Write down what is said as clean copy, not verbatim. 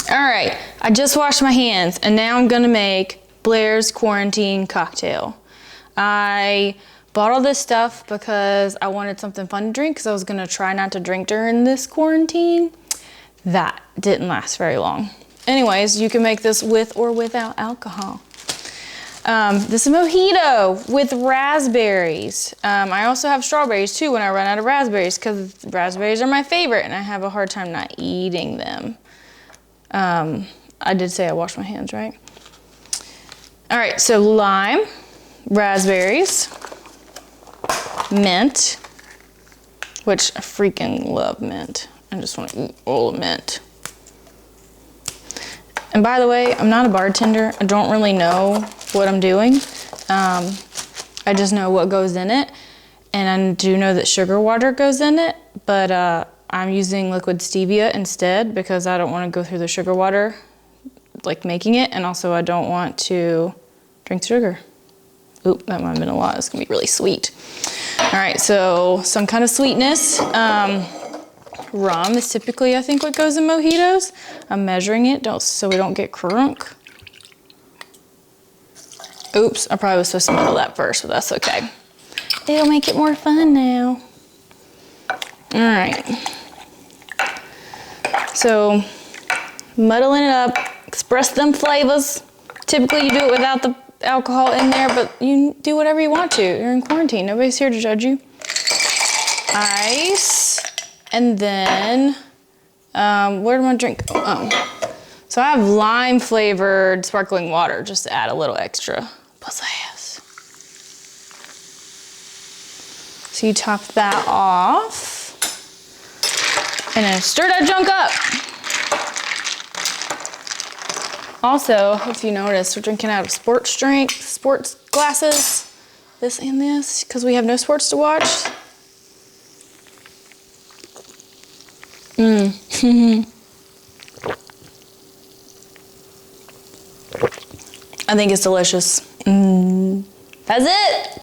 All right, I just washed my hands and now I'm gonna make Blair's quarantine cocktail. I bought all this stuff because I wanted something fun to drink because I was gonna try not to drink during this quarantine. That didn't last very long. Anyways, you can make this with or without alcohol. This is Mojito with raspberries. I also have strawberries too when I run out of raspberries because raspberries are my favorite and I have a hard time not eating them. I did say I washed my hands, right? All right, so lime, raspberries, mint, which I freaking love mint. I just want to eat all of mint. And by the way, I'm not a bartender. I don't really know what I'm doing. I just know what goes in it. And I do know that sugar water goes in it, but I'm using liquid stevia instead because I don't want to go through the sugar water, like making it. And also I don't want to drink sugar. Oop, that might have been a lot. It's gonna be really sweet. All right, so some kind of sweetness. Rum is typically, I think, what goes in mojitos. I'm measuring it so we don't get crunk. Oops, I probably was supposed to muddle that first, but that's okay. It'll make it more fun now. All right. So, muddling it up, express them flavors. Typically you do it without the alcohol in there, but you do whatever you want to. You're in quarantine, nobody's here to judge you. Ice. And then, where do I drink? Oh. So I have lime flavored sparkling water, just to add a little extra pizzazz. So you top that off. And then stir that junk up. Also, if you notice, we're drinking out of sports glasses, this and this, because we have no sports to watch. I think it's delicious. That's it.